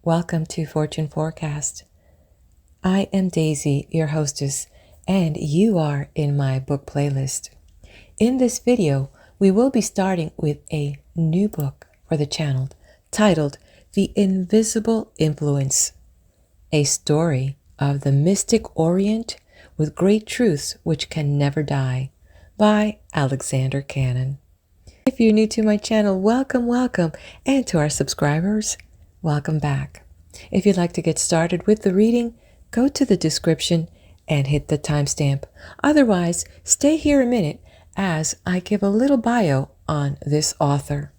Welcome to Fortune Forecast. I am Daisy, your hostess, and you are in my book playlist. In this video, we will be starting with a new book for the channel titled The Invisible Influence, a story of the mystic Orient with great truths which can never die, by Alexander Cannon. If you're new to my channel, welcome, and to our subscribers, welcome back. If you'd like to get started with the reading, go to the description and hit the timestamp. Otherwise, stay here a minute as I give a little bio on this author.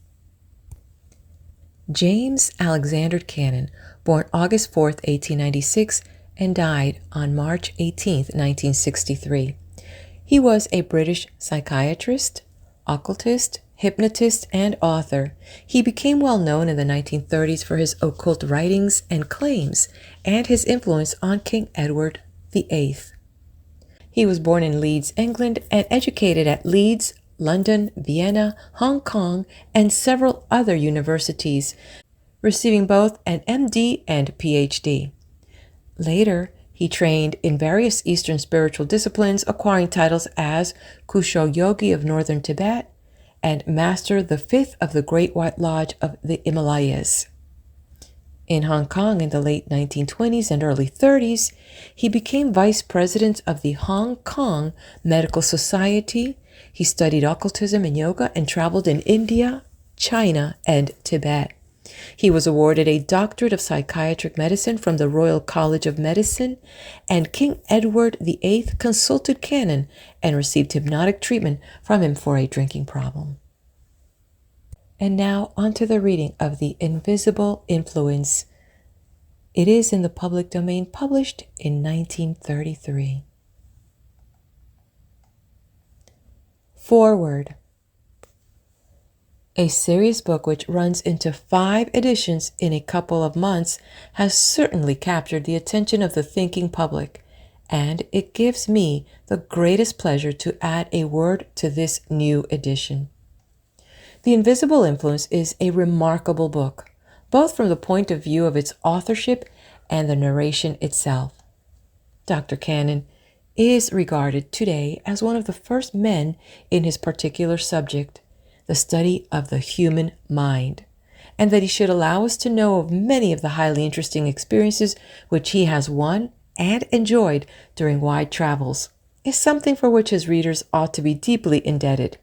James Alexander Cannon, born August 4th, 1896, and died on March 18th, 1963. He was a British psychiatrist, occultist, hypnotist, and author. He became well known in the 1930s for his occult writings and claims and his influence on King Edward VIII. He was born in Leeds, England, and educated at Leeds, London, Vienna, Hong Kong, and several other universities, receiving both an MD and PhD. Later, he trained in various Eastern spiritual disciplines, acquiring titles as Kusho Yogi of Northern Tibet and Master the Fifth of the Great White Lodge of the Himalayas. In Hong Kong in the late 1920s and early 30s, he became vice president of the Hong Kong Medical Society. He studied occultism and yoga and traveled in India, China, and Tibet. He was awarded a doctorate of psychiatric medicine from the Royal College of Medicine, and King Edward VIII consulted Cannon and received hypnotic treatment from him for a drinking problem. And now onto the reading of The Invisible Influence. It is in the public domain, published in 1933. Foreword. A serious book which runs into 5 editions in a couple of months has certainly captured the attention of the thinking public, and it gives me the greatest pleasure to add a word to this new edition. The Invisible Influence is a remarkable book, both from the point of view of its authorship and the narration itself. Dr. Cannon is regarded today as one of the first men in his particular subject, the study of the human mind, and that he should allow us to know of many of the highly interesting experiences which he has won and enjoyed during wide travels is something for which his readers ought to be deeply indebted.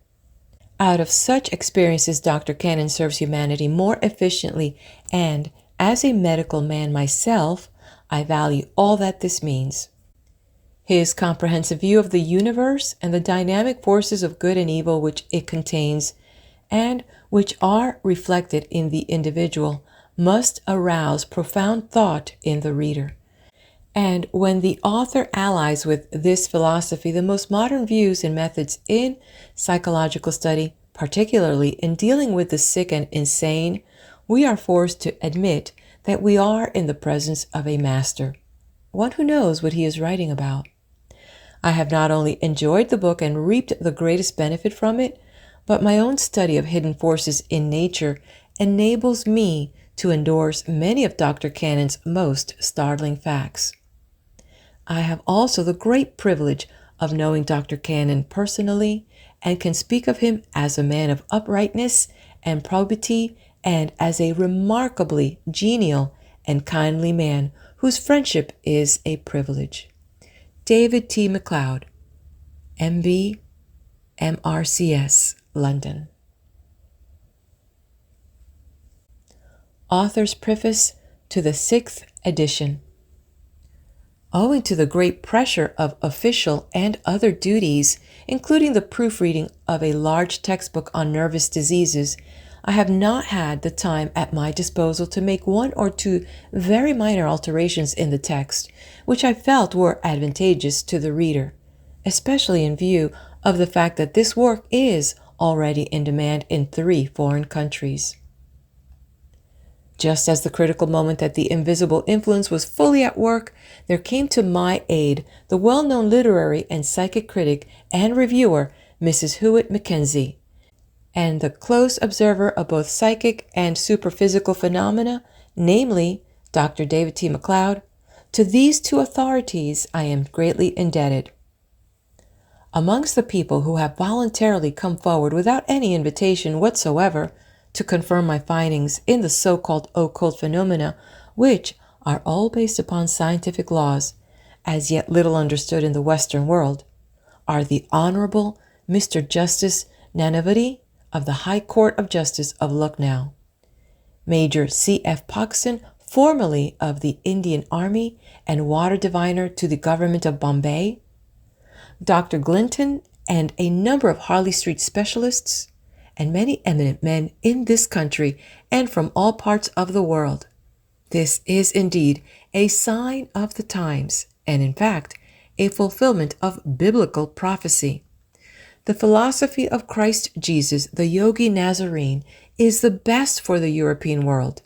Out of such experiences, Dr. Cannon serves humanity more efficiently, and as a medical man myself, I value all that this means. His comprehensive view of the universe and the dynamic forces of good and evil which it contains, and which are reflected in the individual, must arouse profound thought in the reader. And when the author allies with this philosophy the most modern views and methods in psychological study, particularly in dealing with the sick and insane, we are forced to admit that we are in the presence of a master, one who knows what he is writing about. I have not only enjoyed the book and reaped the greatest benefit from it, but my own study of hidden forces in nature enables me to endorse many of Dr. Cannon's most startling facts. I have also the great privilege of knowing Dr. Cannon personally and can speak of him as a man of uprightness and probity and as a remarkably genial and kindly man whose friendship is a privilege. David T. MacLeod, M.B., MRCS, London. Author's Preface to the 6th edition. Owing to the great pressure of official and other duties, including the proofreading of a large textbook on nervous diseases, I have not had the time at my disposal to make 1 or 2 very minor alterations in the text, which I felt were advantageous to the reader, especially in view of the fact that this work is already in demand in 3 foreign countries. Just as the critical moment that The Invisible Influence was fully at work, there came to my aid the well-known literary and psychic critic and reviewer, Mrs. Hewitt Mackenzie, and the close observer of both psychic and superphysical phenomena, namely Dr. David T. McLeod. To these two authorities I am greatly indebted. Amongst the people who have voluntarily come forward without any invitation whatsoever to confirm my findings in the so-called occult phenomena, which are all based upon scientific laws, as yet little understood in the Western world, are the Honorable Mr. Justice Nanavati of the High Court of Justice of Lucknow, Major C.F. Pakson, formerly of the Indian Army and water diviner to the government of Bombay, Dr. Glinton, and a number of Harley Street specialists, and many eminent men in this country and from all parts of the world. This is indeed a sign of the times, and in fact, a fulfillment of biblical prophecy. The philosophy of Christ Jesus, the Yogi Nazarene, is the best for the European world,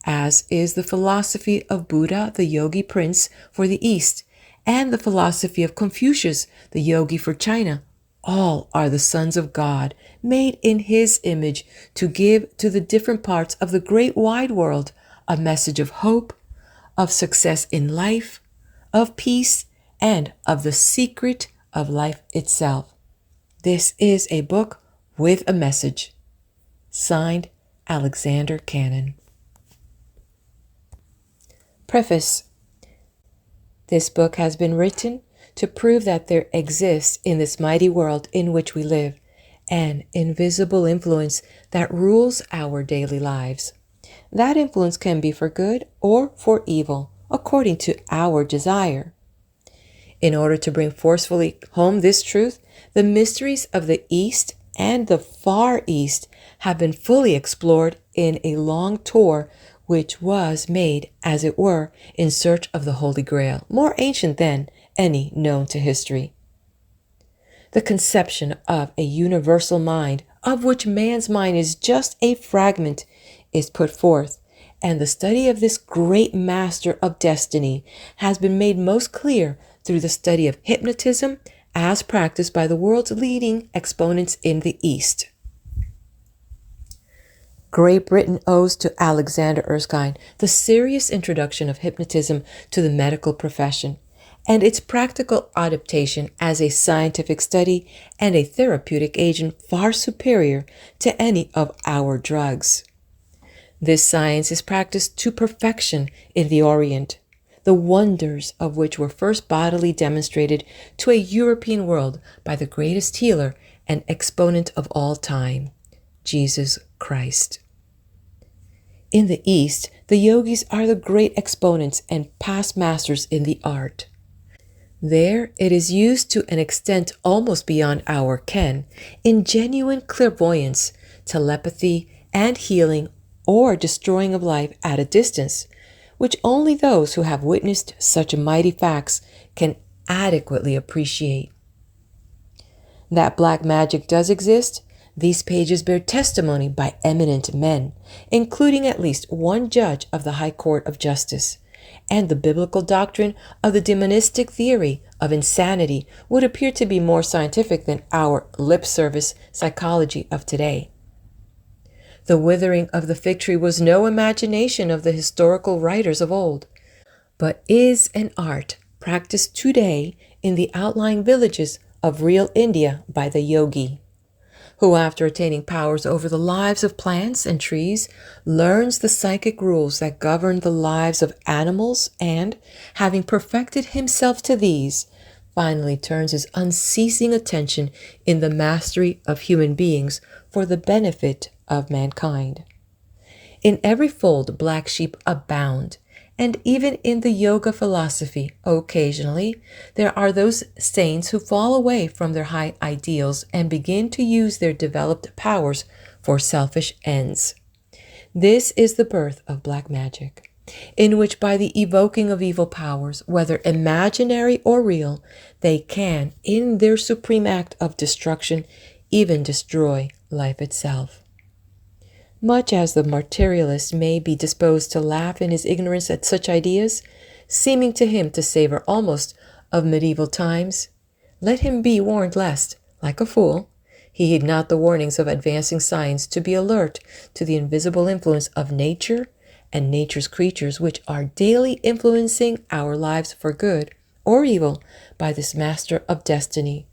as is the philosophy of Buddha, the Yogi Prince, for the East, and the philosophy of Confucius, the Yogi for China. All are the sons of God, made in His image, to give to the different parts of the great wide world a message of hope, of success in life, of peace, and of the secret of life itself. This is a book with a message. Signed, Alexander Cannon. Preface. This book has been written to prove that there exists in this mighty world in which we live an invisible influence that rules our daily lives. That influence can be for good or for evil, according to our desire. In order to bring forcefully home this truth, the mysteries of the East and the Far East have been fully explored in a long tour which was made, as it were, in search of the Holy Grail, more ancient than any known to history. The conception of a universal mind, of which man's mind is just a fragment, is put forth, and the study of this great master of destiny has been made most clear through the study of hypnotism as practiced by the world's leading exponents in the East. Great Britain owes to Alexander Erskine the serious introduction of hypnotism to the medical profession and its practical adaptation as a scientific study and a therapeutic agent far superior to any of our drugs. This science is practiced to perfection in the Orient, the wonders of which were first bodily demonstrated to a European world by the greatest healer and exponent of all time, Jesus Christ. In the East, the yogis are the great exponents and past masters in the art. There it is used to an extent almost beyond our ken, in genuine clairvoyance, telepathy, and healing or destroying of life at a distance, which only those who have witnessed such mighty facts can adequately appreciate. That black magic does exist, these pages bear testimony by eminent men, including at least one judge of the High Court of Justice, and the biblical doctrine of the demonistic theory of insanity would appear to be more scientific than our lip service psychology of today. The withering of the fig tree was no imagination of the historical writers of old, but is an art practiced today in the outlying villages of real India by the yogi, who, after attaining powers over the lives of plants and trees, learns the psychic rules that govern the lives of animals and, having perfected himself to these, finally turns his unceasing attention in the mastery of human beings for the benefit of mankind. In every fold black sheep abound, and even in the yoga philosophy, occasionally, there are those saints who fall away from their high ideals and begin to use their developed powers for selfish ends. This is the birth of black magic, in which by the evoking of evil powers, whether imaginary or real, they can, in their supreme act of destruction, even destroy life itself. Much as the materialist may be disposed to laugh in his ignorance at such ideas, seeming to him to savor almost of medieval times, let him be warned lest, like a fool, he heed not the warnings of advancing science to be alert to the invisible influence of nature and nature's creatures which are daily influencing our lives for good or evil by this master of destiny.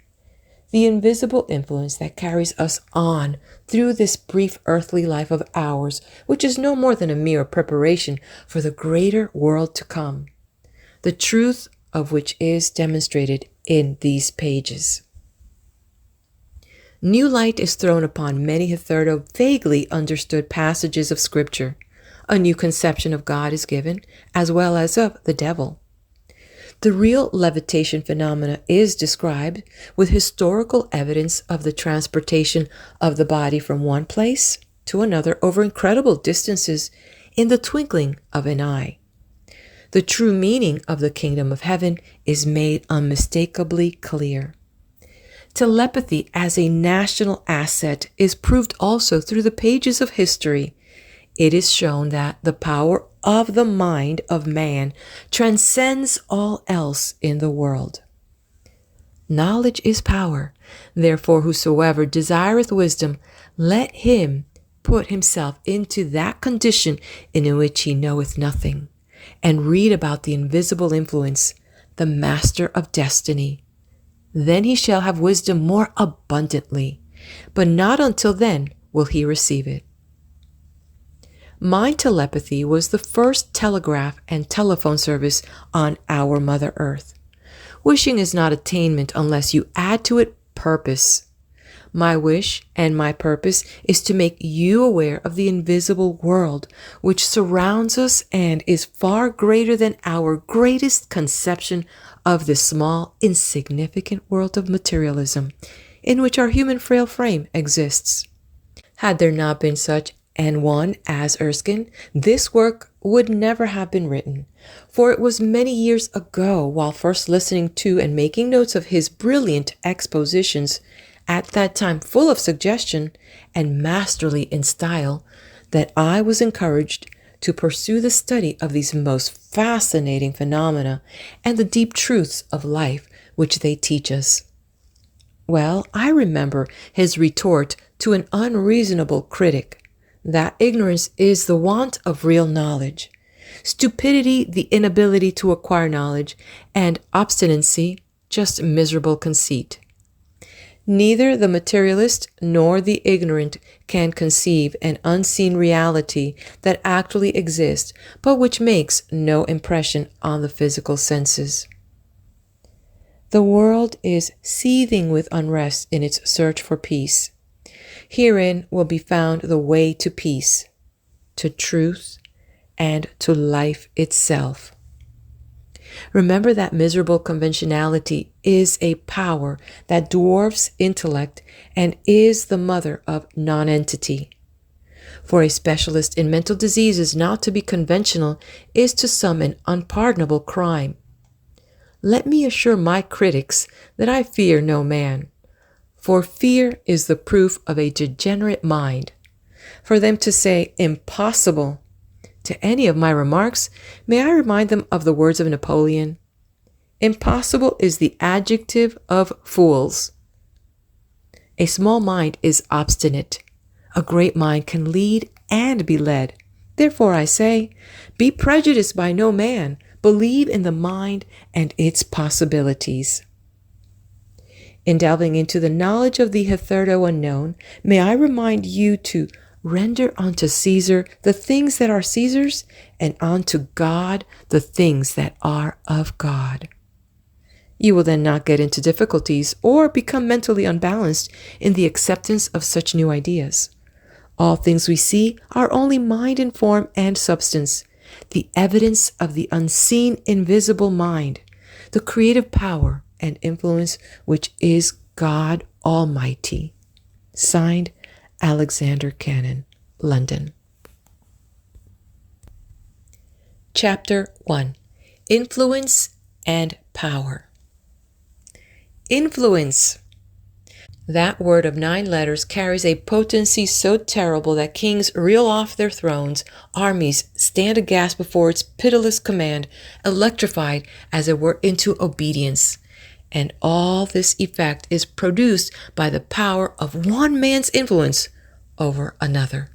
The invisible influence that carries us on through this brief earthly life of ours, which is no more than a mere preparation for the greater world to come, the truth of which is demonstrated in these pages. New light is thrown upon many hitherto vaguely understood passages of Scripture. A new conception of God is given, as well as of the devil. The real levitation phenomena is described with historical evidence of the transportation of the body from one place to another over incredible distances in the twinkling of an eye. The true meaning of the kingdom of heaven is made unmistakably clear. Telepathy as a national asset is proved also through the pages of history. It is shown that the power of the mind of man transcends all else in the world. Knowledge is power. Therefore, whosoever desireth wisdom, let him put himself into that condition in which he knoweth nothing, and read about the invisible influence, the master of destiny. Then he shall have wisdom more abundantly, but not until then will he receive it. Mind telepathy was the first telegraph and telephone service on our Mother Earth. Wishing is not attainment unless you add to it purpose. My wish and my purpose is to make you aware of the invisible world which surrounds us and is far greater than our greatest conception of this small, insignificant world of materialism in which our human frail frame exists. Had there not been such an one as Erskine, this work would never have been written, for it was many years ago, while first listening to and making notes of his brilliant expositions, at that time full of suggestion and masterly in style, that I was encouraged to pursue the study of these most fascinating phenomena and the deep truths of life which they teach us. Well, I remember his retort to an unreasonable critic, that ignorance is the want of real knowledge, stupidity the inability to acquire knowledge, and obstinacy just miserable conceit. Neither the materialist nor the ignorant can conceive an unseen reality that actually exists, but which makes no impression on the physical senses. The world is seething with unrest in its search for peace. Herein will be found the way to peace, to truth, and to life itself. Remember that miserable conventionality is a power that dwarfs intellect and is the mother of nonentity. For a specialist in mental diseases not to be conventional is to some an unpardonable crime. Let me assure my critics that I fear no man, for fear is the proof of a degenerate mind. For them to say impossible to any of my remarks, may I remind them of the words of Napoleon? Impossible is the adjective of fools. A small mind is obstinate. A great mind can lead and be led. Therefore I say, be prejudiced by no man. Believe in the mind and its possibilities. In delving into the knowledge of the hitherto unknown, may I remind you to render unto Caesar the things that are Caesar's, and unto God the things that are of God. You will then not get into difficulties or become mentally unbalanced in the acceptance of such new ideas. All things we see are only mind in form and substance, the evidence of the unseen invisible mind, the creative power and influence which is God Almighty. Signed, Alexander Cannon, London. Chapter 1. Influence and Power. Influence. That word of 9 letters carries a potency so terrible that kings reel off their thrones, armies stand aghast before its pitiless command, electrified as it were into obedience. And all this effect is produced by the power of one man's influence over another.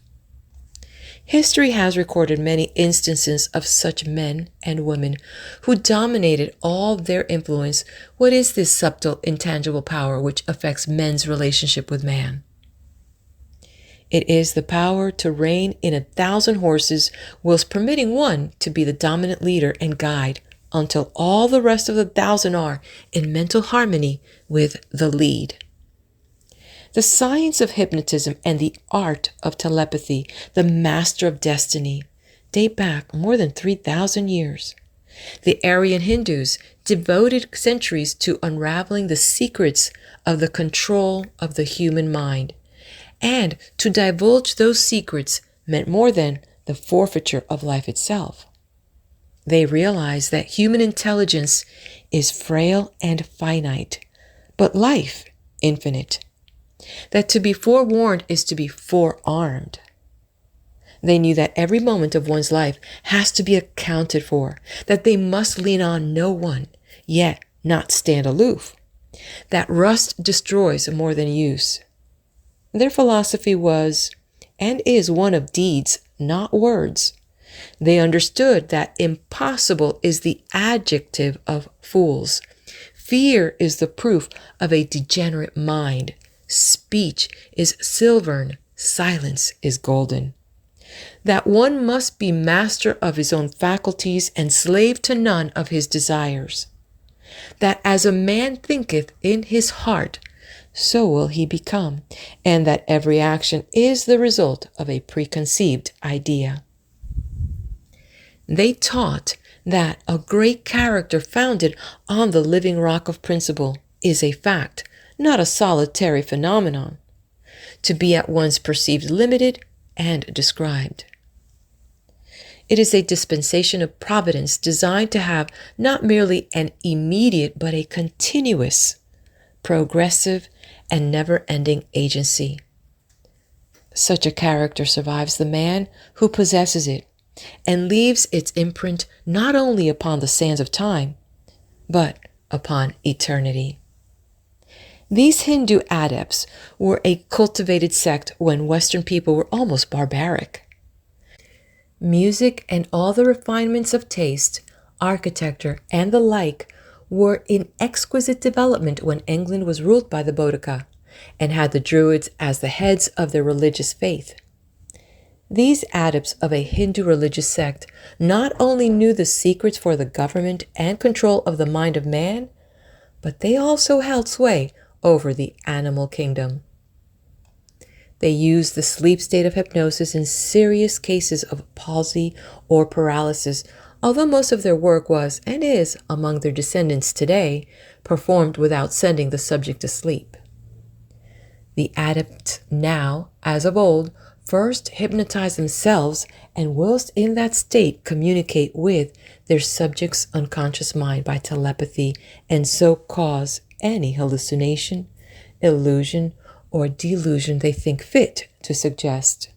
History has recorded many instances of such men and women who dominated all their influence. What is this subtle, intangible power which affects men's relationship with man? It is the power to rein in 1,000 horses whilst permitting one to be the dominant leader and guide until all the rest of the 1,000 are in mental harmony with the lead. The science of hypnotism and the art of telepathy, the master of destiny, date back more than 3,000 years. The Aryan Hindus devoted centuries to unraveling the secrets of the control of the human mind. And to divulge those secrets meant more than the forfeiture of life itself. They realized that human intelligence is frail and finite, but life infinite. That to be forewarned is to be forearmed. They knew that every moment of one's life has to be accounted for, that they must lean on no one, yet not stand aloof, that rust destroys more than use. Their philosophy was, and is, one of deeds, not words. They understood that impossible is the adjective of fools. Fear is the proof of a degenerate mind. Speech is silvern, silence is golden. That one must be master of his own faculties and slave to none of his desires. That as a man thinketh in his heart, so will he become, and that every action is the result of a preconceived idea. They taught that a great character founded on the living rock of principle is a fact, not a solitary phenomenon, to be at once perceived limited and described. It is a dispensation of providence designed to have not merely an immediate but a continuous, progressive, and never-ending agency. Such a character survives the man who possesses it and leaves its imprint not only upon the sands of time, but upon eternity. These Hindu adepts were a cultivated sect when Western people were almost barbaric. Music and all the refinements of taste, architecture, and the like were in exquisite development when England was ruled by the Boudica and had the Druids as the heads of their religious faith. These adepts of a Hindu religious sect not only knew the secrets for the government and control of the mind of man, but they also held sway over the animal kingdom. They used the sleep state of hypnosis in serious cases of palsy or paralysis, although most of their work was, and is, among their descendants today, performed without sending the subject to sleep. The adepts now, as of old, first hypnotize themselves and whilst in that state communicate with their subject's unconscious mind by telepathy and so cause any hallucination, illusion, or delusion they think fit to suggest.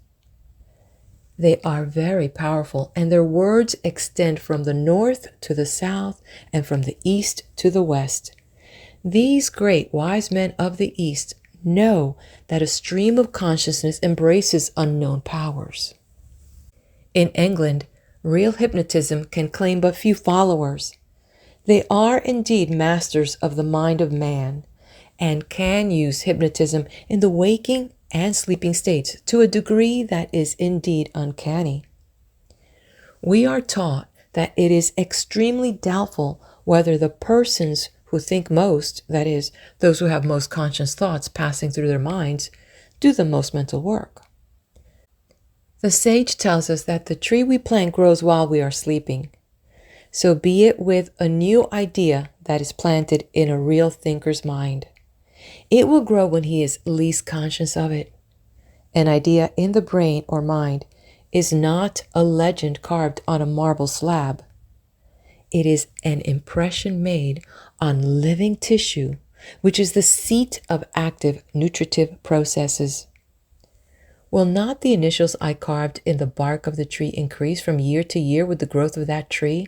They are very powerful, and their words extend from the north to the south and from the east to the west. These great wise men of the East know that a stream of consciousness embraces unknown powers. In England, real hypnotism can claim but few followers. They are indeed masters of the mind of man and can use hypnotism in the waking and sleeping states to a degree that is indeed uncanny. We are taught that it is extremely doubtful whether the persons who think most, that is, those who have most conscious thoughts passing through their minds, do the most mental work. The sage tells us that the tree we plant grows while we are sleeping. So be it with a new idea that is planted in a real thinker's mind. It will grow when he is least conscious of it. An idea in the brain or mind is not a legend carved on a marble slab. It is an impression made on living tissue, which is the seat of active nutritive processes. Will not the initials I carved in the bark of the tree increase from year to year with the growth of that tree?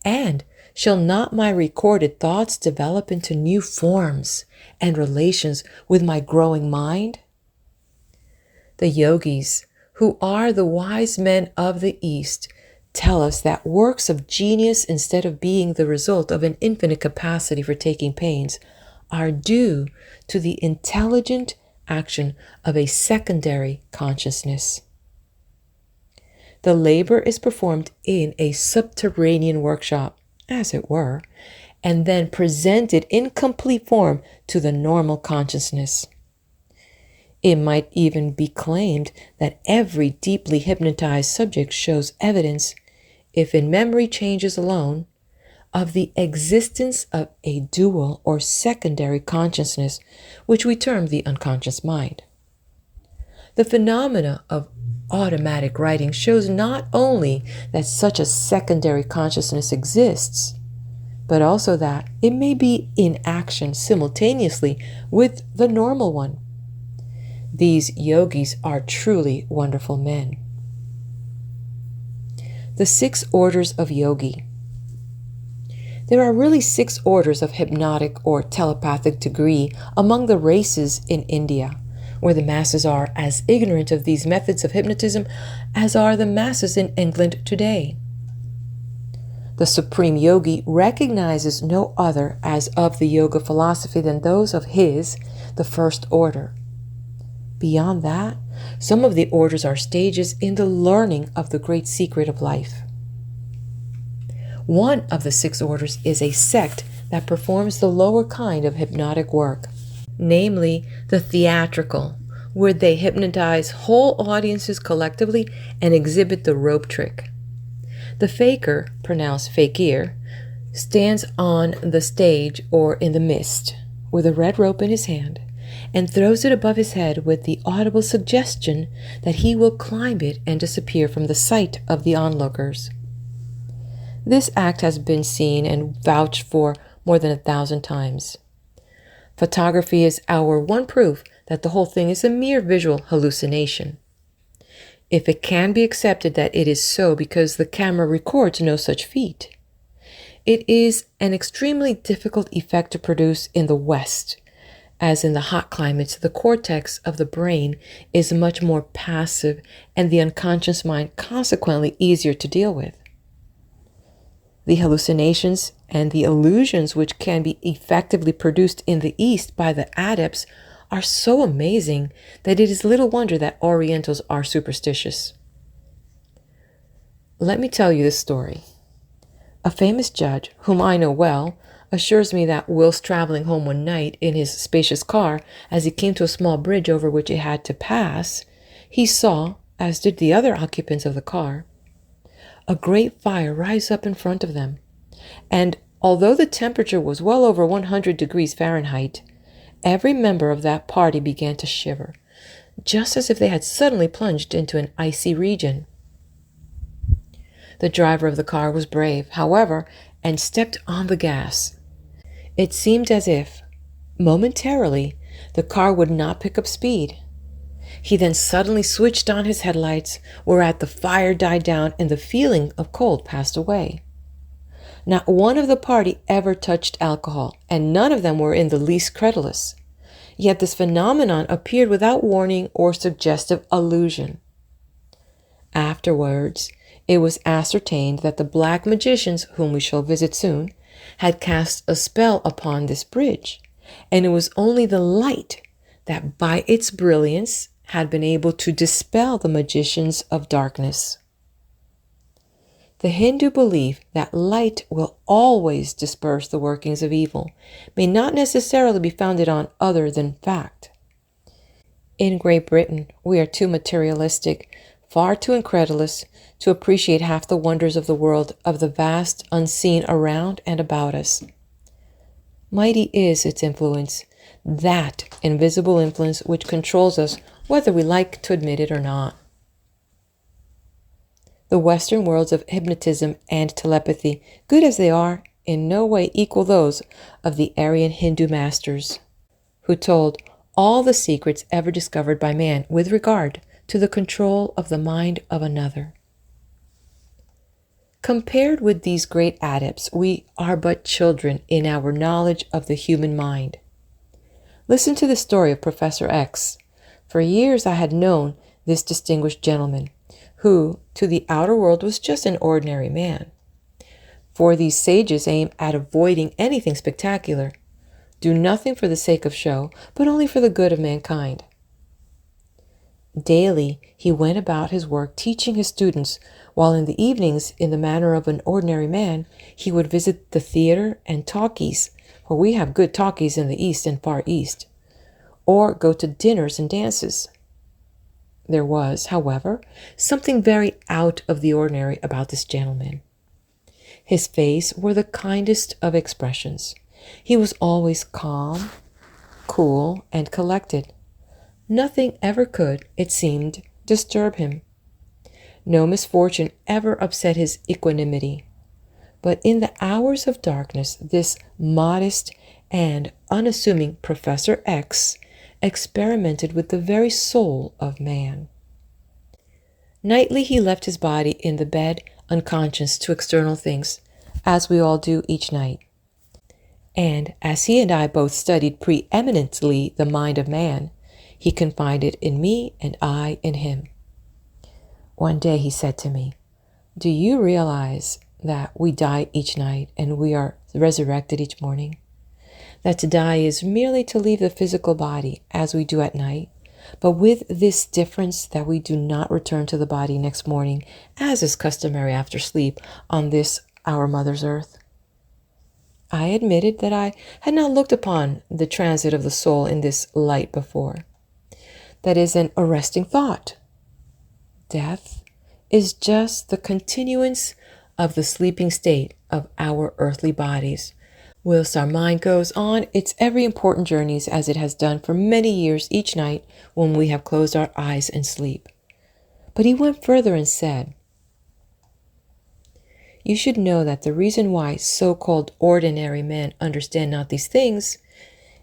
And shall not my recorded thoughts develop into new forms and relations with my growing mind? The yogis, who are the wise men of the East, tell us that works of genius, instead of being the result of an infinite capacity for taking pains, are due to the intelligent action of a secondary consciousness. The labor is performed in a subterranean workshop, as it were, and then presented in complete form to the normal consciousness. It might even be claimed that every deeply hypnotized subject shows evidence, if in memory changes alone, of the existence of a dual or secondary consciousness, which we term the unconscious mind. The phenomena of automatic writing shows not only that such a secondary consciousness exists, but also that it may be in action simultaneously with the normal one. These yogis are truly wonderful men. The 6 orders of yogi. There are really 6 orders of hypnotic or telepathic degree among the races in India, where the masses are as ignorant of these methods of hypnotism as are the masses in England today. The supreme yogi recognizes no other as of the yoga philosophy than those of his, the first order. Beyond that, some of the orders are stages in the learning of the great secret of life. One of the 6 orders is a sect that performs the lower kind of hypnotic work, namely the theatrical, where they hypnotize whole audiences collectively and exhibit the rope trick. The faker, pronounced fakir, stands on the stage or in the mist with a red rope in his hand and throws it above his head with the audible suggestion that he will climb it and disappear from the sight of the onlookers. This act has been seen and vouched for more than 1,000 times. Photography is our one proof that the whole thing is a mere visual hallucination, if it can be accepted that it is so, because the camera records no such feat. It is an extremely difficult effect to produce in the West, as in the hot climates the cortex of the brain is much more passive and the unconscious mind consequently easier to deal with. The hallucinations and the illusions which can be effectively produced in the East by the adepts are so amazing that it is little wonder that Orientals are superstitious. Let me tell you this story. A famous judge, whom I know well, assures me that whilst traveling home one night in his spacious car, as he came to a small bridge over which it had to pass, he saw, as did the other occupants of the car, a great fire rise up in front of them, and although the temperature was well over 100 degrees Fahrenheit, every member of that party began to shiver, just as if they had suddenly plunged into an icy region. The driver of the car was brave, however, and stepped on the gas. It seemed as if, momentarily, the car would not pick up speed. He then suddenly switched on his headlights, whereat the fire died down and the feeling of cold passed away. Not one of the party ever touched alcohol, and none of them were in the least credulous. Yet this phenomenon appeared without warning or suggestive allusion. Afterwards, it was ascertained that the black magicians, whom we shall visit soon, had cast a spell upon this bridge, and it was only the light that by its brilliance had been able to dispel the magicians of darkness. The Hindu belief that light will always disperse the workings of evil may not necessarily be founded on other than fact. In Great Britain, we are too materialistic, far too incredulous, to appreciate half the wonders of the world, of the vast unseen around and about us. Mighty is its influence, that invisible influence which controls us whether we like to admit it or not. The Western worlds of hypnotism and telepathy, good as they are, in no way equal those of the Aryan Hindu masters, who told all the secrets ever discovered by man with regard to the control of the mind of another. Compared with these great adepts, we are but children in our knowledge of the human mind. Listen to the story of Professor X. For years I had known this distinguished gentleman, who to the outer world was just an ordinary man. For these sages aim at avoiding anything spectacular, do nothing for the sake of show, but only for the good of mankind. Daily he went about his work teaching his students, while in the evenings, in the manner of an ordinary man, he would visit the theater and talkies, for we have good talkies in the East and Far East, or go to dinners and dances. There was, however, something very out of the ordinary about this gentleman. His face wore the kindest of expressions. He was always calm, cool, and collected. Nothing ever could, it seemed, disturb him. No misfortune ever upset his equanimity. But in the hours of darkness, this modest and unassuming Professor X experimented with the very soul of man. Nightly he left his body in the bed, unconscious to external things, as we all do each night. And as he and I both studied preeminently the mind of man, he confided in me and I in him. One day he said to me, "Do you realize that we die each night and we are resurrected each morning? That to die is merely to leave the physical body as we do at night, but with this difference that we do not return to the body next morning, as is customary after sleep on this our mother's earth." I admitted that I had not looked upon the transit of the soul in this light before. That is an arresting thought. Death is just the continuance of the sleeping state of our earthly bodies, whilst our mind goes on its every important journeys as it has done for many years each night when we have closed our eyes in sleep. But he went further and said, "You should know that the reason why so-called ordinary men understand not these things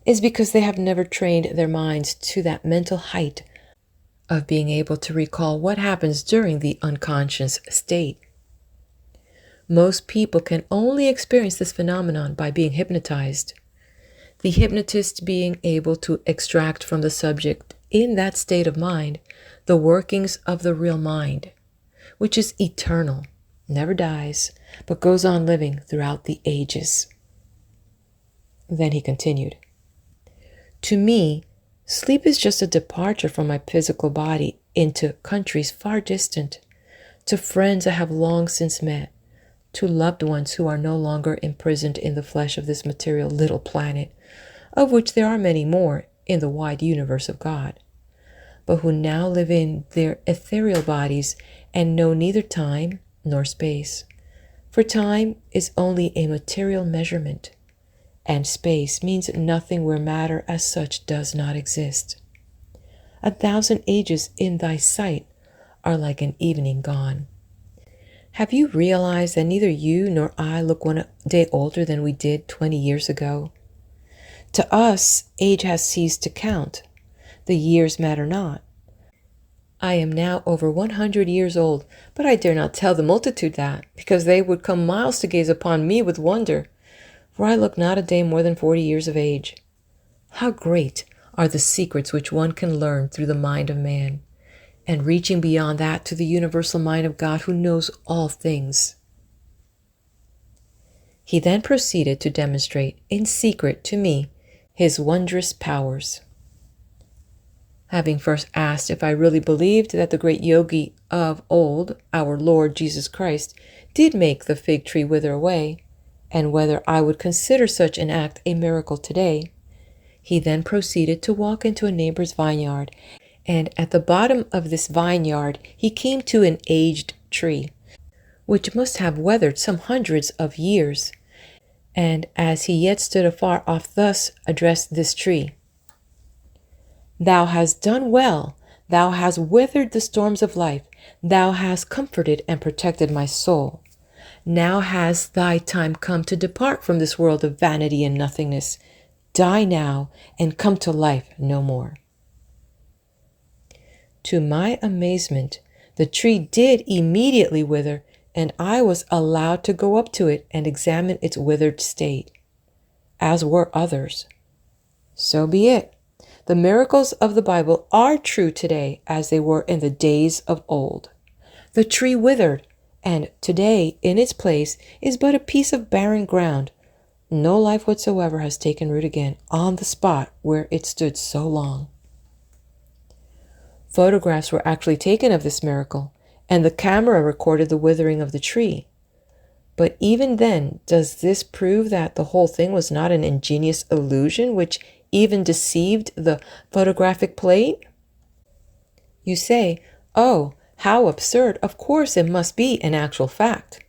is because they have never trained their minds to that mental height of being able to recall what happens during the unconscious state. Most people can only experience this phenomenon by being hypnotized, the hypnotist being able to extract from the subject in that state of mind the workings of the real mind, which is eternal, never dies, but goes on living throughout the ages." Then he continued, "To me, sleep is just a departure from my physical body into countries far distant, to friends I have long since met, to loved ones who are no longer imprisoned in the flesh of this material little planet, of which there are many more in the wide universe of God, but who now live in their ethereal bodies and know neither time nor space. For time is only a material measurement, and space means nothing where matter as such does not exist. 1,000 ages in thy sight are like an evening gone. Have you realized that neither you nor I look one day older than we did 20 years ago? To us, age has ceased to count. The years matter not. I am now over 100 years old, but I dare not tell the multitude that, because they would come miles to gaze upon me with wonder, for I look not a day more than 40 years of age. How great are the secrets which one can learn through the mind of man, and reaching beyond that to the universal mind of God who knows all things." He then proceeded to demonstrate in secret to me his wondrous powers. Having first asked if I really believed that the great yogi of old, our Lord Jesus Christ, did make the fig tree wither away, and whether I would consider such an act a miracle today, he then proceeded to walk into a neighbor's vineyard, and at the bottom of this vineyard he came to an aged tree, which must have weathered some hundreds of years, and as he yet stood afar off thus addressed this tree: "Thou hast done well. Thou hast weathered the storms of life. Thou hast comforted and protected my soul. Now has thy time come to depart from this world of vanity and nothingness. Die now and come to life no more." To my amazement, the tree did immediately wither, and I was allowed to go up to it and examine its withered state, as were others. So be it. The miracles of the Bible are true today as they were in the days of old. The tree withered, and today in its place is but a piece of barren ground. No life whatsoever has taken root again on the spot where it stood so long. Photographs were actually taken of this miracle, and the camera recorded the withering of the tree. But even then, does this prove that the whole thing was not an ingenious illusion which even deceived the photographic plate? You say, "Oh, how absurd! Of course it must be an actual fact."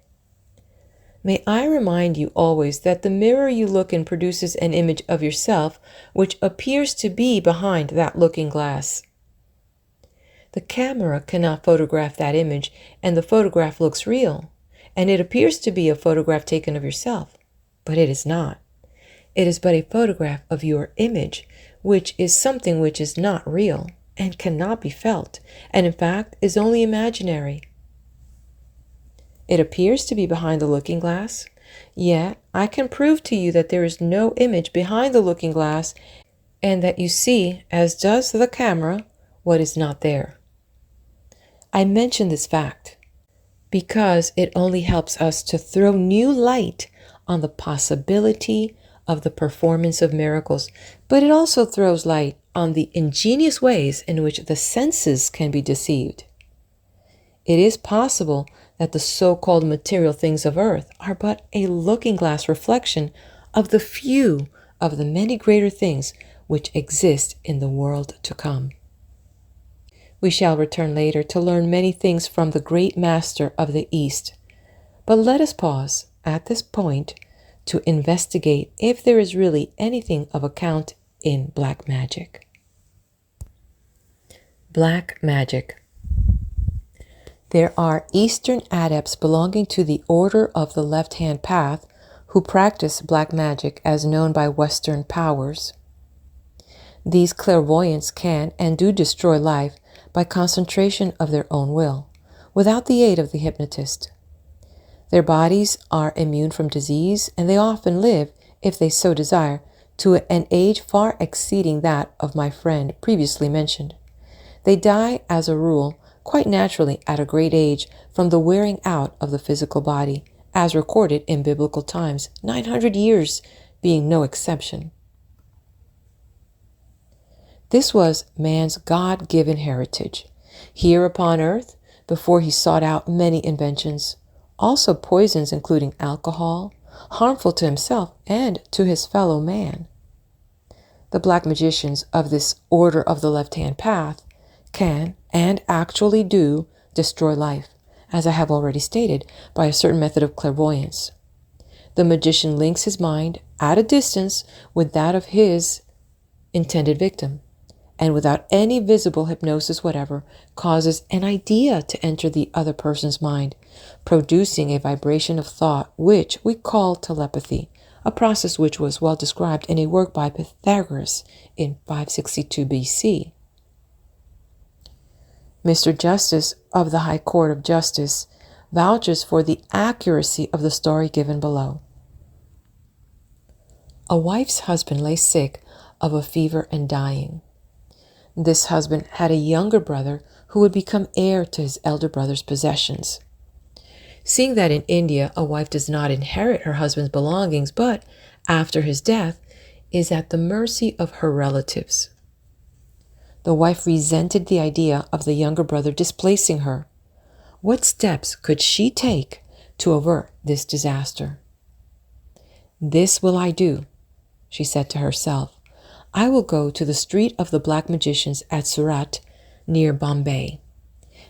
May I remind you always that the mirror you look in produces an image of yourself which appears to be behind that looking glass. The camera cannot photograph that image, and the photograph looks real, and it appears to be a photograph taken of yourself, but it is not. It is but a photograph of your image, which is something which is not real and cannot be felt, and in fact is only imaginary. It appears to be behind the looking glass, yet I can prove to you that there is no image behind the looking glass, and that you see, as does the camera, what is not there. I mention this fact because it only helps us to throw new light on the possibility of the performance of miracles, but it also throws light on the ingenious ways in which the senses can be deceived. It is possible that the so-called material things of earth are but a looking-glass reflection of the few of the many greater things which exist in the world to come. We shall return later to learn many things from the great master of the East, but let us pause at this point to investigate if there is really anything of account in black magic. Black magic. There are Eastern adepts belonging to the Order of the Left-Hand Path who practice black magic as known by Western powers. These clairvoyants can and do destroy life by concentration of their own will, without the aid of the hypnotist. Their bodies are immune from disease, and they often live, if they so desire, to an age far exceeding that of my friend previously mentioned. They die, as a rule, quite naturally at a great age from the wearing out of the physical body, as recorded in biblical times, 900 years being no exception. This was man's God-given heritage. Here upon earth, before he sought out many inventions, also poisons including alcohol, harmful to himself and to his fellow man. The black magicians of this Order of the Left-Hand Path can, and actually do, destroy life, as I have already stated, by a certain method of clairvoyance. The magician links his mind at a distance with that of his intended victim, and without any visible hypnosis whatever, causes an idea to enter the other person's mind, producing a vibration of thought which we call telepathy, a process which was well described in a work by Pythagoras in 562 BC. Mr. Justice of the High Court of Justice vouches for the accuracy of the story given below. A wife's husband lay sick of a fever and dying. This husband had a younger brother who would become heir to his elder brother's possessions. Seeing that in India a wife does not inherit her husband's belongings, but, after his death, is at the mercy of her relatives, the wife resented the idea of the younger brother displacing her. What steps could she take to avert this disaster? "This will I do," she said to herself. "I will go to the street of the black magicians at Surat, near Bombay.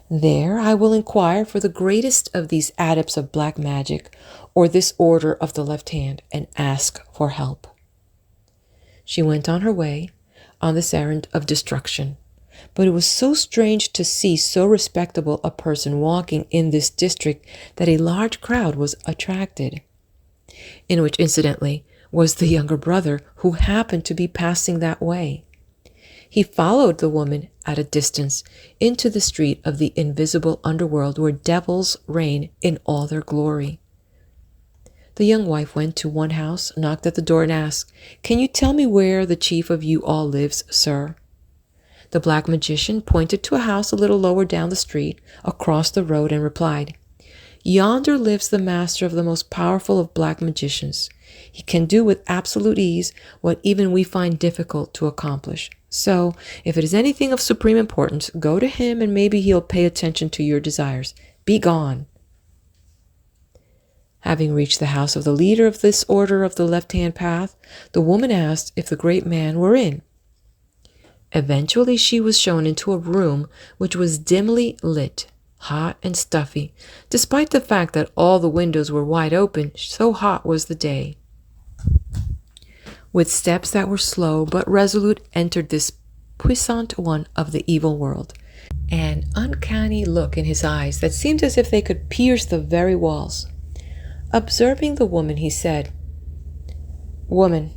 There I will inquire for the greatest of these adepts of black magic, or this Order of the Left Hand, and ask for help." She went on her way, on this errand of destruction. But it was so strange to see so respectable a person walking in this district that a large crowd was attracted, in which, incidentally, was the younger brother who happened to be passing that way. He followed the woman at a distance into the street of the invisible underworld where devils reign in all their glory. The young wife went to one house, knocked at the door, and asked, "Can you tell me where the chief of you all lives, sir?" The black magician pointed to a house a little lower down the street, across the road, and replied, "Yonder lives the master of the most powerful of black magicians. He can do with absolute ease what even we find difficult to accomplish. So, if it is anything of supreme importance, go to him and maybe he'll pay attention to your desires. Be gone." Having reached the house of the leader of this order of the left-hand path, the woman asked if the great man were in. Eventually she was shown into a room which was dimly lit, hot and stuffy, despite the fact that all the windows were wide open, so hot was the day. With steps that were slow but resolute entered this puissant one of the evil world, an uncanny look in his eyes that seemed as if they could pierce the very walls. Observing the woman, he said, "Woman,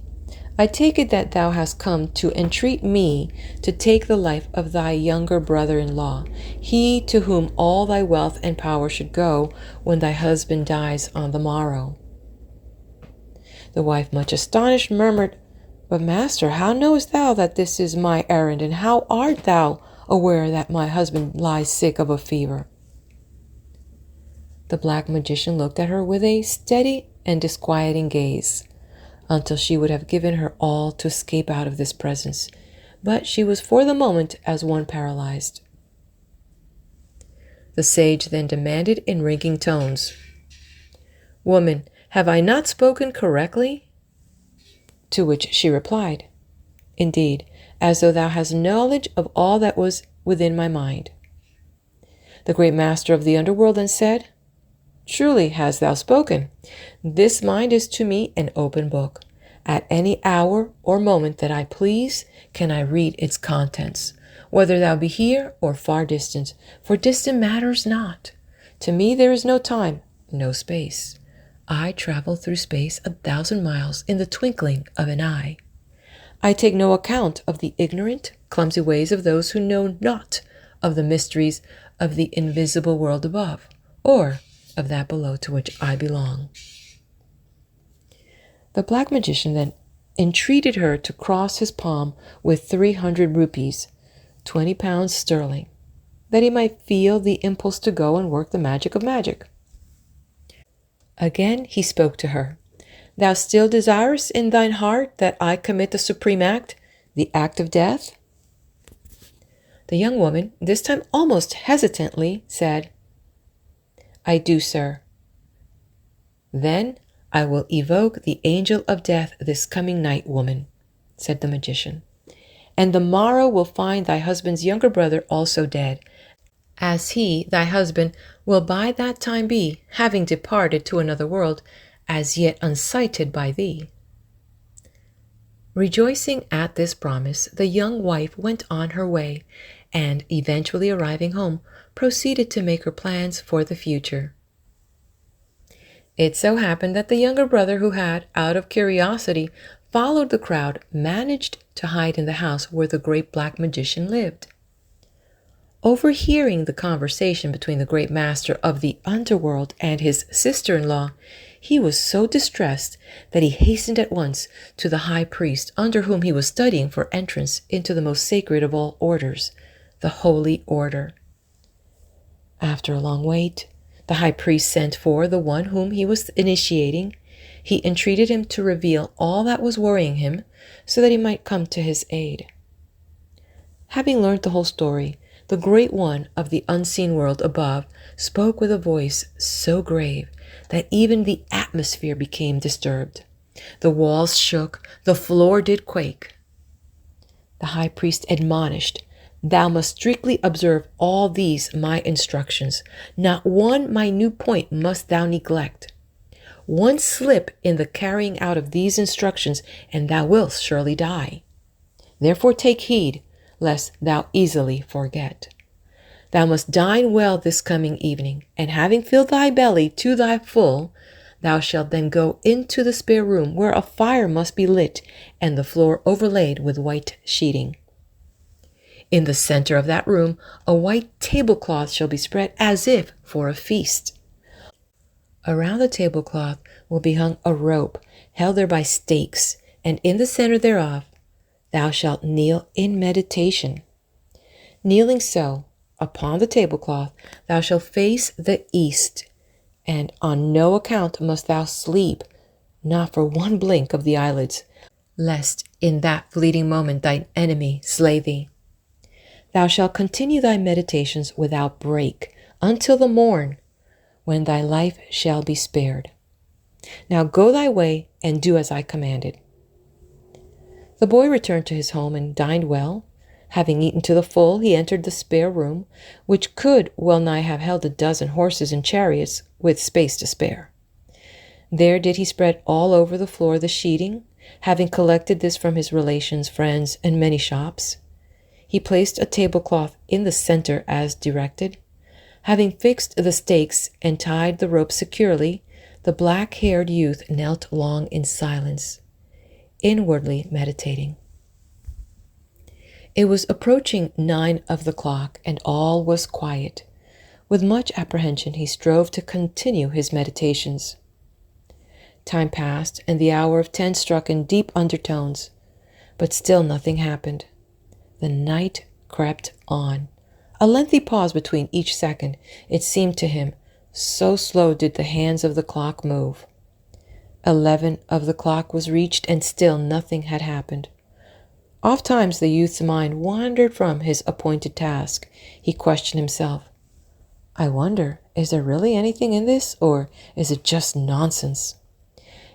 I take it that thou hast come to entreat me to take the life of thy younger brother-in-law, he to whom all thy wealth and power should go when thy husband dies on the morrow." The wife, much astonished, murmured, "But master, how knowest thou that this is my errand, and how art thou aware that my husband lies sick of a fever?" The black magician looked at her with a steady and disquieting gaze, until she would have given her all to escape out of this presence, but she was for the moment as one paralyzed. The sage then demanded in ringing tones, "Woman, have I not spoken correctly?" To which she replied, "Indeed, as though thou hast knowledge of all that was within my mind." The great master of the underworld then said, "Truly hast thou spoken. This mind is to me an open book. At any hour or moment that I please, can I read its contents, whether thou be here or far distant, for distant matters not. To me there is no time, no space. I travel through space 1,000 miles in the twinkling of an eye. I take no account of the ignorant, clumsy ways of those who know not of the mysteries of the invisible world above, or of that below to which I belong." The black magician then entreated her to cross his palm with 300 rupees, 20 pounds sterling, that he might feel the impulse to go and work the magic of magic. Again he spoke to her, "Thou still desirest in thine heart that I commit the supreme act, the act of death?" The young woman, this time almost hesitantly, said, "I do, sir." "Then I will evoke the angel of death this coming night, woman," said the magician, "and the morrow will find thy husband's younger brother also dead, as he, thy husband, will by that time be, having departed to another world, as yet unsighted by thee." Rejoicing at this promise, the young wife went on her way, and eventually arriving home, proceeded to make her plans for the future. It so happened that the younger brother, who had, out of curiosity, followed the crowd, managed to hide in the house where the great black magician lived. Overhearing the conversation between the great master of the underworld and his sister-in-law, he was so distressed that he hastened at once to the high priest under whom he was studying for entrance into the most sacred of all orders, the Holy Order. After a long wait, the high priest sent for the one whom he was initiating. He entreated him to reveal all that was worrying him so that he might come to his aid. Having learned the whole story, the great one of the unseen world above spoke with a voice so grave that even the atmosphere became disturbed. The walls shook, the floor did quake. The high priest admonished, "Thou must strictly observe all these my instructions. Not one minute point must thou neglect. One slip in the carrying out of these instructions, and thou wilt surely die. Therefore take heed, lest thou easily forget. Thou must dine well this coming evening, and having filled thy belly to thy full, thou shalt then go into the spare room where a fire must be lit and the floor overlaid with white sheeting. In the center of that room, a white tablecloth shall be spread as if for a feast. Around the tablecloth will be hung a rope, held there by stakes, and in the center thereof thou shalt kneel in meditation. Kneeling so, upon the tablecloth, thou shalt face the east, and on no account must thou sleep, not for one blink of the eyelids, lest in that fleeting moment thine enemy slay thee. Thou shalt continue thy meditations without break until the morn, when thy life shall be spared. Now go thy way and do as I commanded. The boy returned to his home and dined well. Having eaten to the full, he entered the spare room, which could well nigh have held a dozen horses and chariots with space to spare. There did he spread all over the floor the sheeting, having collected this from his relations, friends, and many shops. He placed a tablecloth in the center as directed. Having fixed the stakes and tied the rope securely, the black-haired youth knelt long in silence, inwardly meditating. It was approaching 9 of the clock, and all was quiet. With much apprehension he strove to continue his meditations. Time passed, and the hour of 10 struck in deep undertones, but still nothing happened. The night crept on. A lengthy pause between each second, it seemed to him, so slow did the hands of the clock move. 11 of the clock was reached, and still nothing had happened. Ofttimes the youth's mind wandered from his appointed task. He questioned himself, I wonder, is there really anything in this, or is it just nonsense?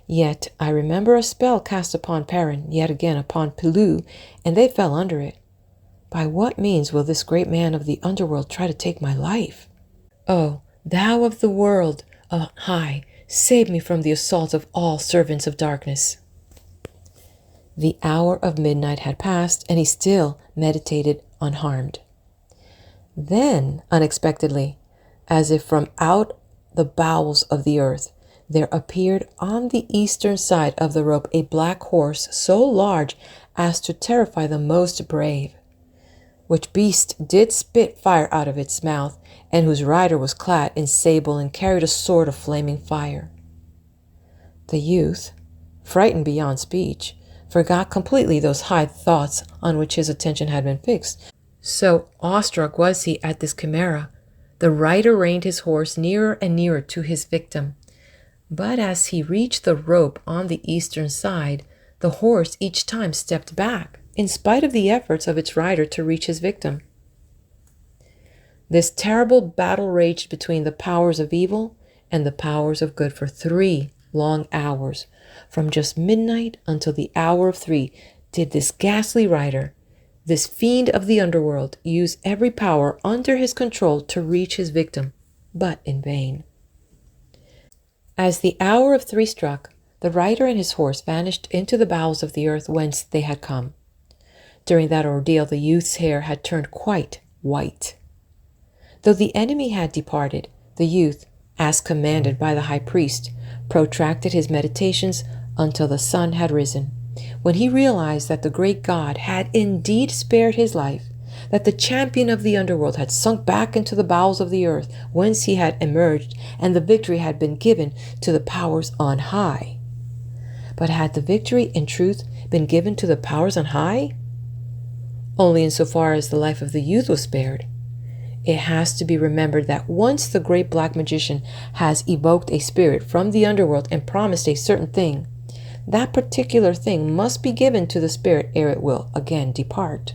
Yet I remember a spell cast upon Perrin, yet again upon Pelou, and they fell under it. By what means will this great man of the underworld try to take my life? Oh, thou of the world on high, save me from the assault of all servants of darkness. The hour of midnight had passed, and he still meditated unharmed. Then, unexpectedly, as if from out the bowels of the earth, there appeared on the eastern side of the rope a black horse so large as to terrify the most brave, which beast did spit fire out of its mouth, and whose rider was clad in sable and carried a sword of flaming fire. The youth, frightened beyond speech, forgot completely those high thoughts on which his attention had been fixed. So awestruck was he at this chimera. The rider reined his horse nearer and nearer to his victim. But as he reached the rope on the eastern side, the horse each time stepped back, in spite of the efforts of its rider to reach his victim. This terrible battle raged between the powers of evil and the powers of good for 3 long hours. From just midnight until the hour of 3 did this ghastly rider, this fiend of the underworld, use every power under his control to reach his victim, but in vain. As the hour of 3 struck, the rider and his horse vanished into the bowels of the earth whence they had come. During that ordeal, the youth's hair had turned quite white. Though the enemy had departed, the youth, as commanded by the high priest, protracted his meditations until the sun had risen, when he realized that the great God had indeed spared his life, that the champion of the underworld had sunk back into the bowels of the earth whence he had emerged, and the victory had been given to the powers on high. But had the victory in truth been given to the powers on high? Only insofar as the life of the youth was spared. It has to be remembered that once the great black magician has evoked a spirit from the underworld and promised a certain thing, that particular thing must be given to the spirit ere it will again depart.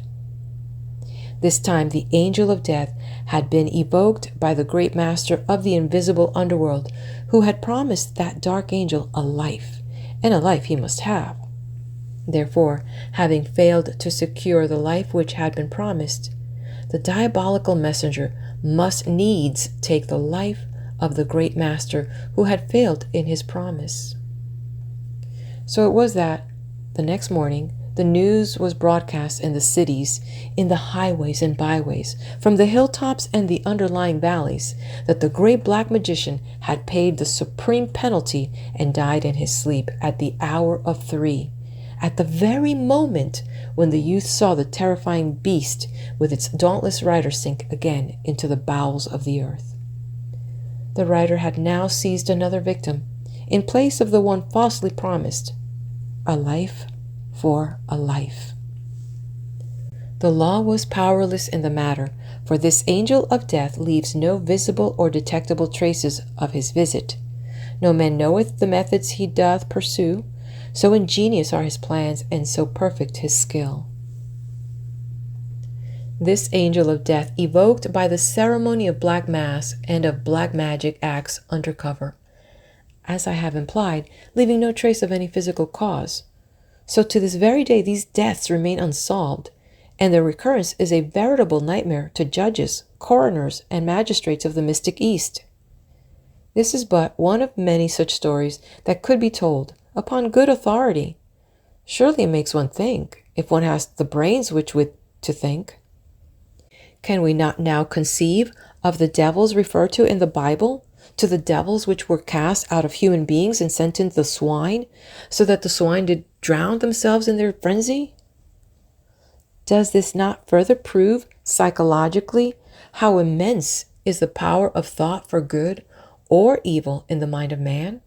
This time the angel of death had been evoked by the great master of the invisible underworld, who had promised that dark angel a life, and a life he must have. Therefore, having failed to secure the life which had been promised, the diabolical messenger must needs take the life of the great master who had failed in his promise. So it was that, the next morning, the news was broadcast in the cities, in the highways and byways, from the hilltops and the underlying valleys, that the great black magician had paid the supreme penalty and died in his sleep at the hour of 3, at the very moment when the youth saw the terrifying beast with its dauntless rider sink again into the bowels of the earth. The rider had now seized another victim, in place of the one falsely promised, a life for a life. The law was powerless in the matter, for this angel of death leaves no visible or detectable traces of his visit. No man knoweth the methods he doth pursue, so ingenious are his plans, and so perfect his skill. This angel of death, evoked by the ceremony of black mass and of black magic, acts under cover, as I have implied, leaving no trace of any physical cause. So to this very day these deaths remain unsolved, and their recurrence is a veritable nightmare to judges, coroners, and magistrates of the mystic East. This is but one of many such stories that could be told, upon good authority. Surely it makes one think, if one has the brains with which to think. Can we not now conceive of the devils referred to in the Bible, to the devils which were cast out of human beings and sent into the swine, so that the swine did drown themselves in their frenzy? Does this not further prove psychologically how immense is the power of thought for good or evil in the mind of man?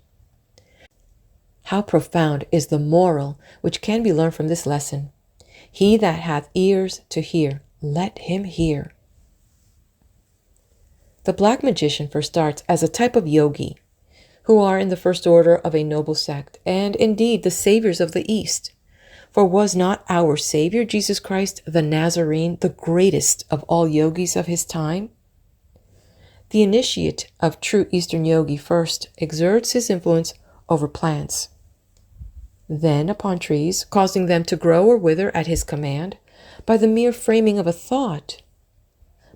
How profound is the moral which can be learned from this lesson? He that hath ears to hear, let him hear. The black magician first starts as a type of yogi, who are in the first order of a noble sect, and indeed the saviors of the East. For was not our Savior, Jesus Christ, the Nazarene, the greatest of all yogis of his time? The initiate of true Eastern yogi first exerts his influence over plants, then upon trees, causing them to grow or wither at his command, by the mere framing of a thought.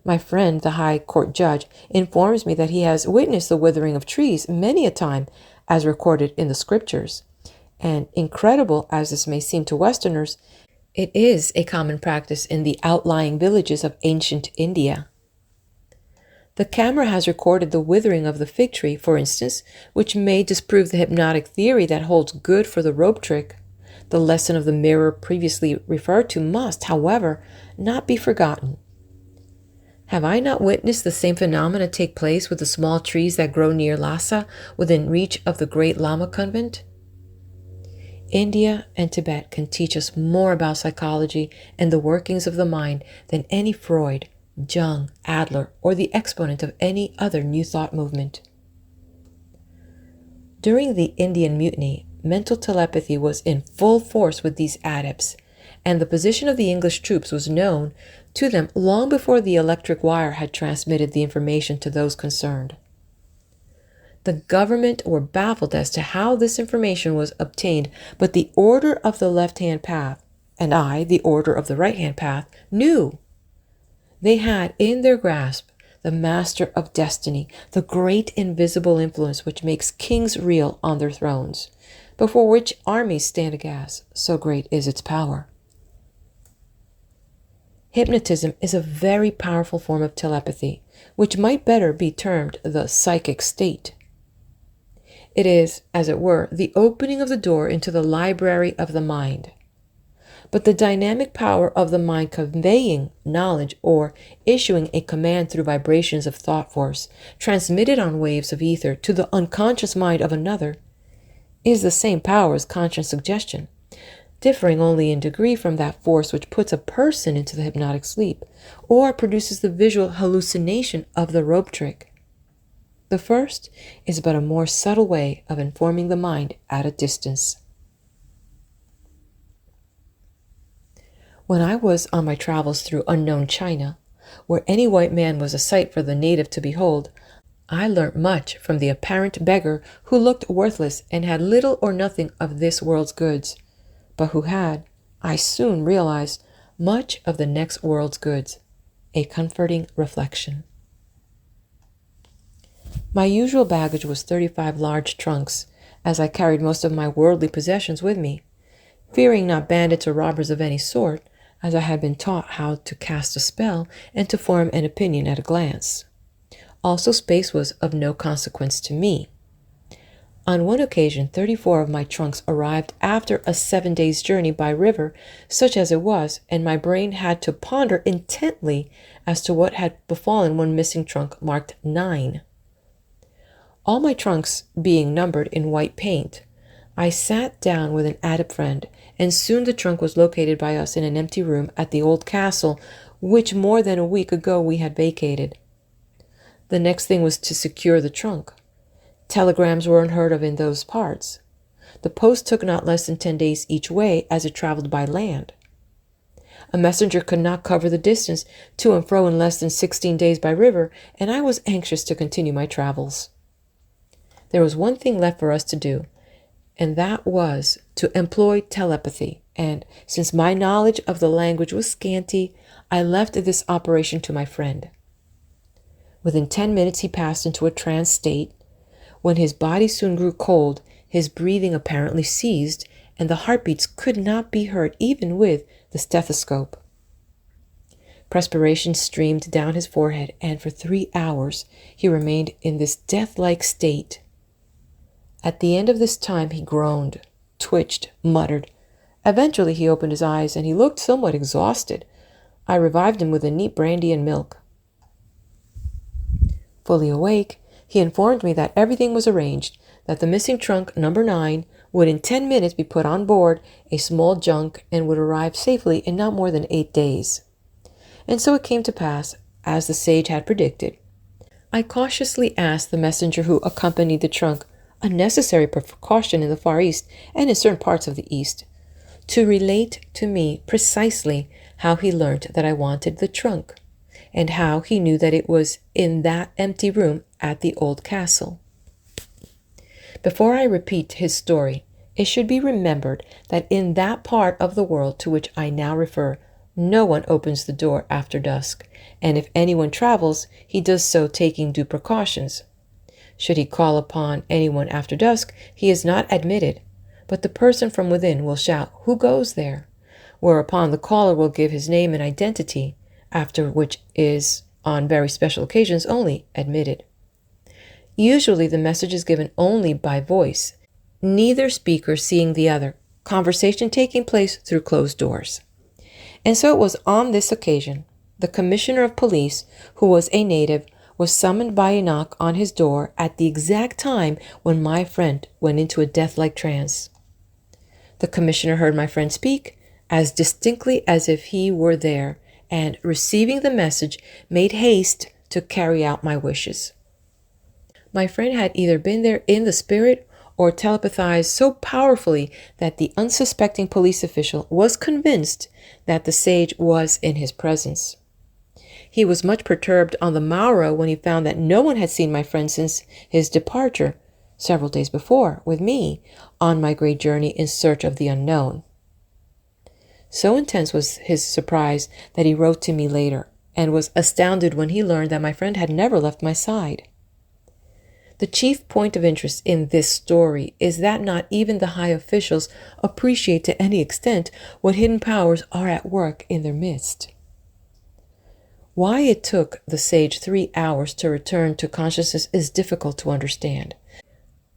My friend, the High Court judge, informs me that he has witnessed the withering of trees many a time, as recorded in the scriptures. And incredible as this may seem to Westerners, it is a common practice in the outlying villages of ancient India. The camera has recorded the withering of the fig tree, for instance, which may disprove the hypnotic theory that holds good for the rope trick. The lesson of the mirror previously referred to must, however, not be forgotten. Have I not witnessed the same phenomena take place with the small trees that grow near Lhasa, within reach of the great Lama convent? India and Tibet can teach us more about psychology and the workings of the mind than any Freud, Jung, Adler, or the exponent of any other New Thought movement. During the Indian Mutiny, mental telepathy was in full force with these adepts, and the position of the English troops was known to them long before the electric wire had transmitted the information to those concerned. The government were baffled as to how this information was obtained, but the order of the left-hand path, and I, the order of the right-hand path, knew. They had in their grasp the master of destiny, the great invisible influence which makes kings reel on their thrones, before which armies stand aghast, so great is its power. Hypnotism is a very powerful form of telepathy, which might better be termed the psychic state. It is, as it were, the opening of the door into the library of the mind. But the dynamic power of the mind conveying knowledge or issuing a command through vibrations of thought force, transmitted on waves of ether to the unconscious mind of another, is the same power as conscious suggestion, differing only in degree from that force which puts a person into the hypnotic sleep, or produces the visual hallucination of the rope trick. The first is but a more subtle way of informing the mind at a distance. When I was on my travels through unknown China, where any white man was a sight for the native to behold, I learnt much from the apparent beggar who looked worthless and had little or nothing of this world's goods, but who had, I soon realized, much of the next world's goods, a comforting reflection. My usual baggage was 35 large trunks, as I carried most of my worldly possessions with me, fearing not bandits or robbers of any sort, as I had been taught how to cast a spell and to form an opinion at a glance. Also, space was of no consequence to me. On one occasion, 34 of my trunks arrived after a 7 days' journey by river, such as it was, and my brain had to ponder intently as to what had befallen one missing trunk marked 9. All my trunks being numbered in white paint, I sat down with an adept friend, and soon the trunk was located by us in an empty room at the old castle, which more than a week ago we had vacated. The next thing was to secure the trunk. Telegrams were unheard of in those parts. The post took not less than 10 days each way, as it traveled by land. A messenger could not cover the distance to and fro in less than 16 days by river, and I was anxious to continue my travels. There was one thing left for us to do, and that was to employ telepathy, and since my knowledge of the language was scanty, I left this operation to my friend. Within 10 minutes he passed into a trance state. When his body soon grew cold, his breathing apparently ceased, and the heartbeats could not be heard even with the stethoscope. Perspiration streamed down his forehead, and for 3 hours he remained in this death-like state. At the end of this time he groaned, twitched, muttered. Eventually he opened his eyes, and he looked somewhat exhausted. I revived him with a neat brandy and milk. Fully awake, he informed me that everything was arranged, that the missing trunk, number 9, would in 10 minutes be put on board a small junk and would arrive safely in not more than 8 days. And so it came to pass, as the sage had predicted. I cautiously asked the messenger who accompanied the trunk, a necessary precaution in the Far East and in certain parts of the East, to relate to me precisely how he learnt that I wanted the trunk, and how he knew that it was in that empty room at the old castle. Before I repeat his story, it should be remembered that in that part of the world to which I now refer, no one opens the door after dusk, and if anyone travels, he does so taking due precautions. Should he call upon anyone after dusk, he is not admitted, but the person from within will shout, "Who goes there?" Whereupon the caller will give his name and identity, after which is, on very special occasions only, admitted. Usually the message is given only by voice, neither speaker seeing the other, conversation taking place through closed doors. And so it was on this occasion. The commissioner of police, who was a native, was summoned by a knock on his door at the exact time when my friend went into a death-like trance. The commissioner heard my friend speak as distinctly as if he were there, and receiving the message, made haste to carry out my wishes. My friend had either been there in the spirit or telepathized so powerfully that the unsuspecting police official was convinced that the sage was in his presence. He was much perturbed on the morrow when he found that no one had seen my friend since his departure, several days before, with me, on my great journey in search of the unknown. So intense was his surprise that he wrote to me later, and was astounded when he learned that my friend had never left my side. The chief point of interest in this story is that not even the high officials appreciate to any extent what hidden powers are at work in their midst. Why it took the sage 3 hours to return to consciousness is difficult to understand,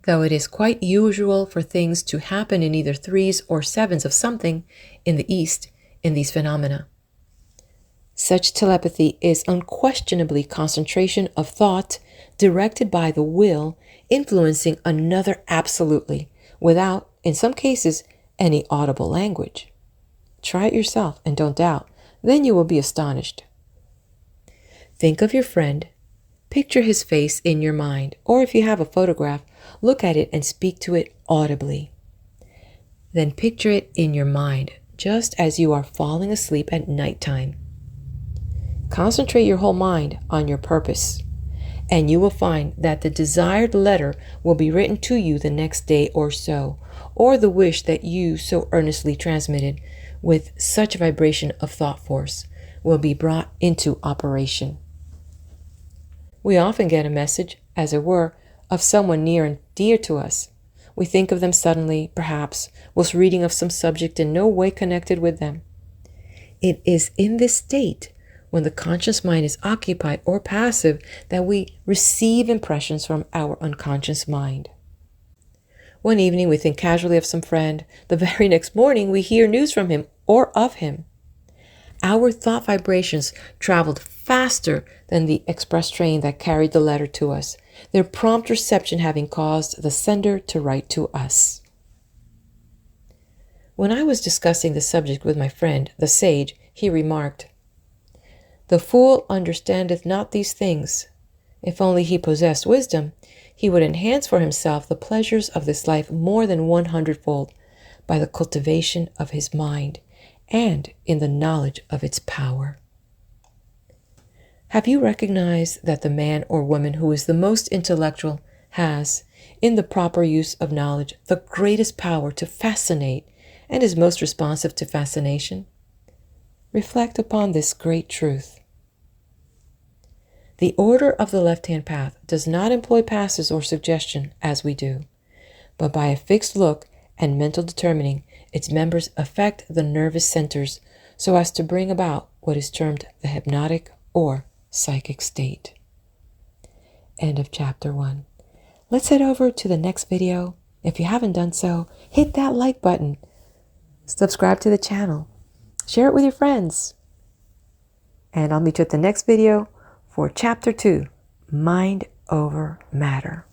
though it is quite usual for things to happen in either 3s or 7s of something in the East in these phenomena. Such telepathy is unquestionably concentration of thought directed by the will, influencing another absolutely, without, in some cases, any audible language. Try it yourself and don't doubt, then you will be astonished. Think of your friend, picture his face in your mind, or if you have a photograph, look at it and speak to it audibly. Then picture it in your mind, just as you are falling asleep at nighttime. Concentrate your whole mind on your purpose, and you will find that the desired letter will be written to you the next day or so, or the wish that you so earnestly transmitted with such vibration of thought force will be brought into operation. We often get a message, as it were, of someone near and dear to us. We think of them suddenly, perhaps, whilst reading of some subject in no way connected with them. It is in this state, when the conscious mind is occupied or passive, that we receive impressions from our unconscious mind. One evening we think casually of some friend. The very next morning we hear news from him or of him. Our thought vibrations traveled faster than the express train that carried the letter to us, their prompt reception having caused the sender to write to us. When I was discussing the subject with my friend, the sage, he remarked, "The fool understandeth not these things. If only he possessed wisdom, he would enhance for himself the pleasures of this life more than 100-fold by the cultivation of his mind and in the knowledge of its power." Have you recognized that the man or woman who is the most intellectual has, in the proper use of knowledge, the greatest power to fascinate and is most responsive to fascination? Reflect upon this great truth. The order of the left-hand path does not employ passes or suggestion as we do, but by a fixed look and mental determining, its members affect the nervous centers so as to bring about what is termed the hypnotic or psychic state. End of chapter 1. Let's head over to the next video. If you haven't done so, hit that like button. Subscribe to the channel. Share it with your friends. And I'll meet you at the next video for chapter 2, Mind over Matter.